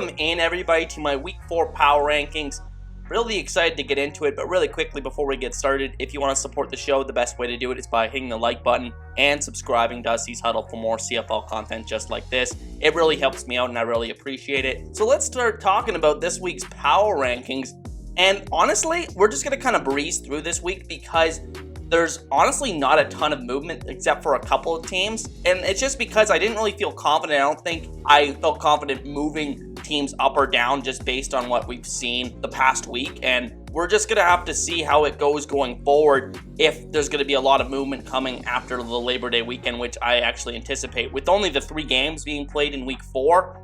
Welcome in, everybody, to my Week 4 Power Rankings. Really excited to get into it, but really quickly before we get started, if you want to support the show, the best way to do it is by hitting the like button and subscribing to Dusty's Huddle for more CFL content just like this. It really helps me out and I really appreciate it. So let's start talking about this week's Power Rankings. And honestly, we're just going to kind of breeze through this week because there's honestly not a ton of movement except for a couple of teams. And it's just because I didn't really feel confident. I don't think I felt confident moving teams up or down just based on what we've seen the past week. And we're just going to have to see how it goes going forward if there's going to be a lot of movement coming after the Labor Day weekend, which I actually anticipate. With only the 3 games being played in Week 4,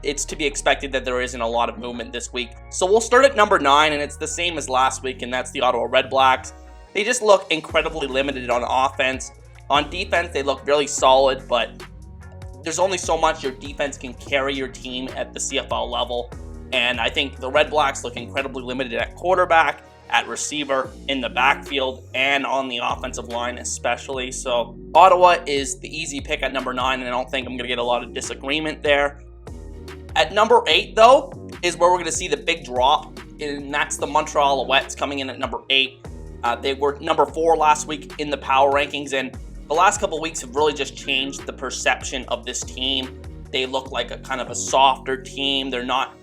it's to be expected that there isn't a lot of movement this week. So we'll start at number 9, and it's the same as last week, and that's the Ottawa Redblacks. They just look incredibly limited on offense. On defense, they look really solid, but there's only so much your defense can carry your team at the CFL level. And I think the Redblacks look incredibly limited at quarterback, at receiver, in the backfield, and on the offensive line especially. So Ottawa is the easy pick at number 9, and I don't think I'm going to get a lot of disagreement there. At number 8, though, is where we're going to see the big drop, and that's the Montreal Alouettes coming in at number 8. They were number 4 last week in the Power Rankings, and the last couple weeks have really just changed the perception of this team. They look like a kind of a softer team. They're not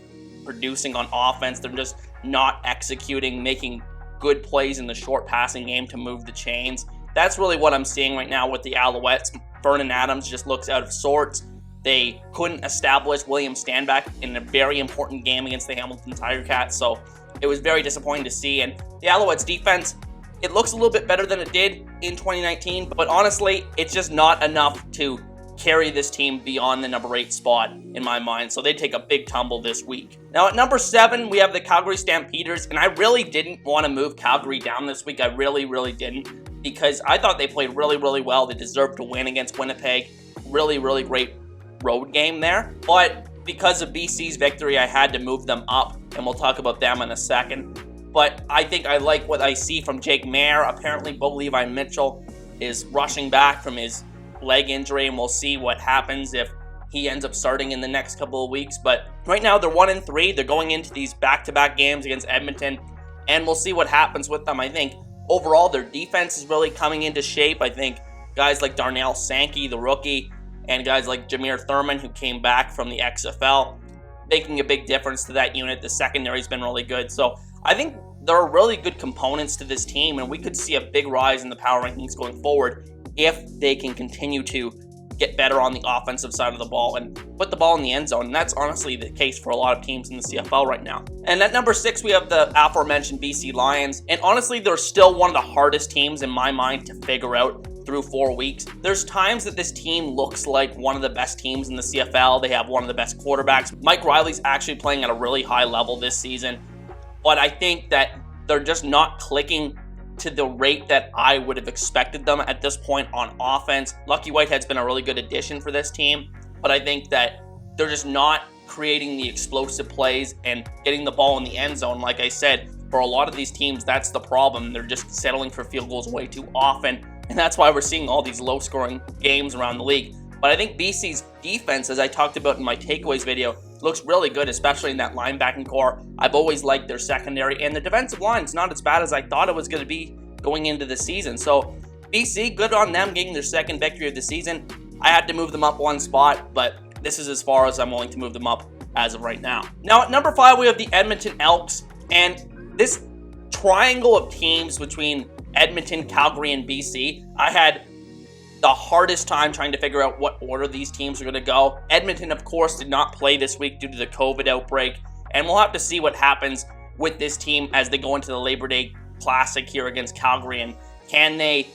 producing on offense. They're just not executing, making good plays in the short passing game to move the chains. That's really what I'm seeing right now with the Alouettes. Vernon Adams just looks out of sorts. They couldn't establish William Stanback in a very important game against the Hamilton Tiger Cats, so it was very disappointing to see. And the Alouettes defense, it looks a little bit better than it did in 2019, but honestly, it's just not enough to carry this team beyond the number 8 spot in my mind, so they take a big tumble this week. Now at number 7, we have the Calgary Stampeders, and I really didn't want to move Calgary down this week. I really didn't, because I thought they played really well. They deserved to win against Winnipeg. Really great road game there, but because of BC's victory, I had to move them up, and we'll talk about them in a second. But I think I like what I see from Jake Maier. Apparently, Bo Levi Mitchell is rushing back from his leg injury, and we'll see what happens if he ends up starting in the next couple of weeks. But right now, they're 1-3. They're going into these back-to-back games against Edmonton, and we'll see what happens with them. I think overall, their defense is really coming into shape. I think guys like Darnell Sankey, the rookie, and guys like Jameer Thurman, who came back from the XFL, making a big difference to that unit. The secondary's been really good. So I think there are really good components to this team, and we could see a big rise in the power rankings going forward if they can continue to get better on the offensive side of the ball and put the ball in the end zone. And that's honestly the case for a lot of teams in the CFL right now. And at number 6, we have the aforementioned BC Lions. And honestly, they're still one of the hardest teams in my mind to figure out through 4 weeks. There's times that this team looks like one of the best teams in the CFL. They have one of the best quarterbacks. Mike Riley's actually playing at a really high level this season. But I think that they're just not clicking to the rate that I would have expected them at this point on offense. Lucky Whitehead's been a really good addition for this team, but I think that they're just not creating the explosive plays and getting the ball in the end zone. Like I said, for a lot of these teams, that's the problem. They're just settling for field goals way too often, and that's why we're seeing all these low-scoring games around the league. But I think BC's defense, as I talked about in my takeaways video, looks really good, especially in that linebacking core. I've always liked their secondary, and the defensive line's not as bad as I thought it was going to be going into the season. So BC, good on them getting their second victory of the season. I had to move them up 1 spot, but this is as far as I'm willing to move them up as of right now. Now at number 5, we have the Edmonton Elks, and this triangle of teams between Edmonton, Calgary, and BC, I had the hardest time trying to figure out what order these teams are going to go. Edmonton, of course, did not play this week due to the COVID outbreak, and we'll have to see what happens with this team as they go into the Labor Day Classic here against Calgary, and can they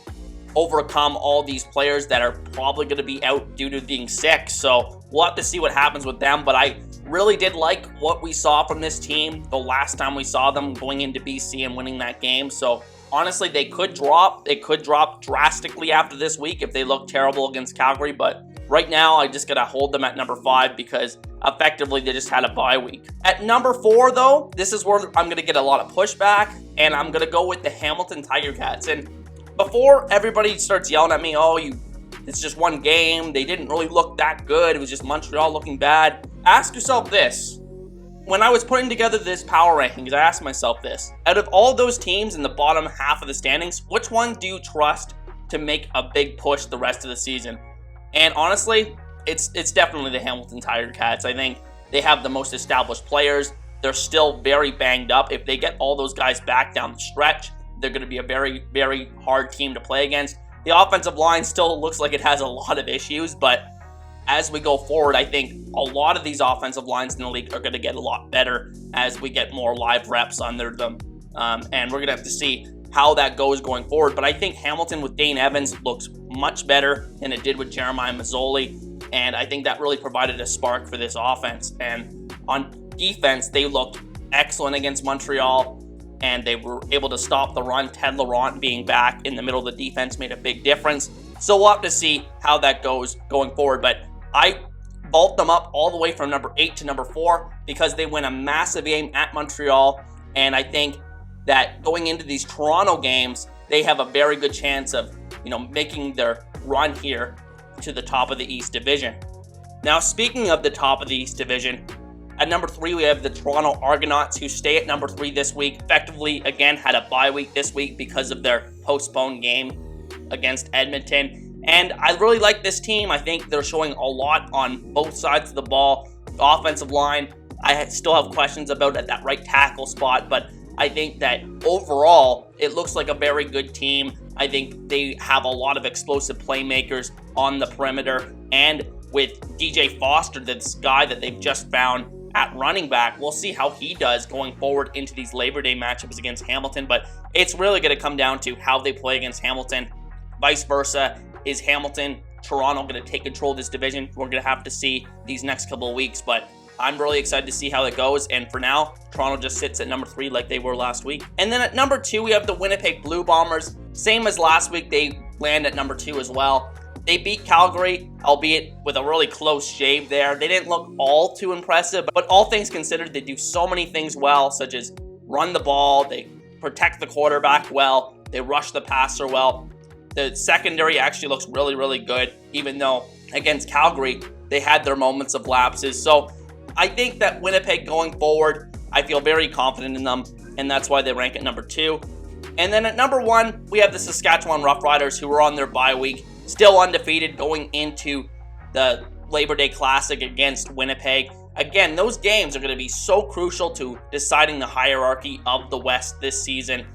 overcome all these players that are probably going to be out due to being sick. So we'll have to see what happens with them, but I really did like what we saw from this team the last time we saw them going into BC and winning that game. So honestly, they could drop drastically after this week if they look terrible against Calgary, but right now I just gotta hold them at number 5 because effectively they just had a bye week. At number 4, though, this is where I'm gonna get a lot of pushback, and I'm gonna go with the Hamilton Tiger Cats. And before everybody starts yelling at me, it's just one game, they didn't really look that good, it was just Montreal looking bad, ask yourself this: when I was putting together this power rankings, I asked myself this. Out of all those teams in the bottom half of the standings, which one do you trust to make a big push the rest of the season? And honestly, it's definitely the Hamilton Tiger Cats. I think they have the most established players. They're still very banged up. If they get all those guys back down the stretch, they're going to be a very, very hard team to play against. The offensive line still looks like it has a lot of issues, but as we go forward, I think a lot of these offensive lines in the league are going to get a lot better as we get more live reps under them. And we're going to have to see how that goes going forward. But I think Hamilton with Dane Evans looks much better than it did with Jeremiah Mazzoli. And I think that really provided a spark for this offense. And on defense, they looked excellent against Montreal, and they were able to stop the run. Ted Laurent being back in the middle of the defense made a big difference. So we'll have to see how that goes going forward. But I vault them up all the way from number 8 to number 4 because they win a massive game at Montreal. And I think that going into these Toronto games, they have a very good chance of, making their run here to the top of the East Division. Now, speaking of the top of the East Division, at number 3, we have the Toronto Argonauts, who stay at number 3 this week. Effectively, again, had a bye week this week because of their postponed game against Edmonton. And I really like this team. I think they're showing a lot on both sides of the ball. The offensive line, I still have questions about at that right tackle spot, but I think that overall, it looks like a very good team. I think they have a lot of explosive playmakers on the perimeter. And with DJ Foster, this guy that they've just found at running back, we'll see how he does going forward into these Labor Day matchups against Hamilton. But it's really going to come down to how they play against Hamilton. Vice versa, is Hamilton, Toronto going to take control of this division? We're going to have to see these next couple of weeks. But I'm really excited to see how it goes. And for now, Toronto just sits at number 3 like they were last week. And then at number 2, we have the Winnipeg Blue Bombers. Same as last week, they land at number 2 as well. They beat Calgary, albeit with a really close shave there. They didn't look all too impressive, but all things considered, they do so many things well, such as run the ball, they protect the quarterback well, they rush the passer well. The secondary actually looks really, really good, even though against Calgary, they had their moments of lapses. So I think that Winnipeg going forward, I feel very confident in them, and that's why they rank at number 2. And then at number 1, we have the Saskatchewan Roughriders, who were on their bye week, still undefeated going into the Labor Day Classic against Winnipeg. Again, those games are going to be so crucial to deciding the hierarchy of the West this season,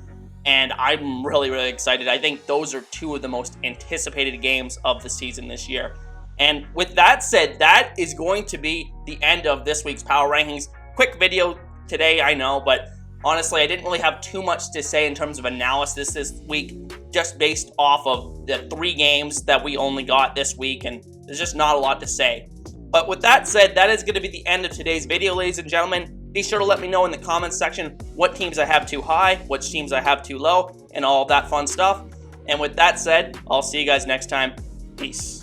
and I'm really, really excited. I think those are 2 of the most anticipated games of the season this year. And with that said, that is going to be the end of this week's Power Rankings. Quick video today, I know, but honestly, I didn't really have too much to say in terms of analysis this week, just based off of the 3 games that we only got this week, and there's just not a lot to say. But with that said, that is going to be the end of today's video, ladies and gentlemen. Be sure to let me know in the comments section what teams I have too high, which teams I have too low, and all of that fun stuff. And with that said, I'll see you guys next time. Peace.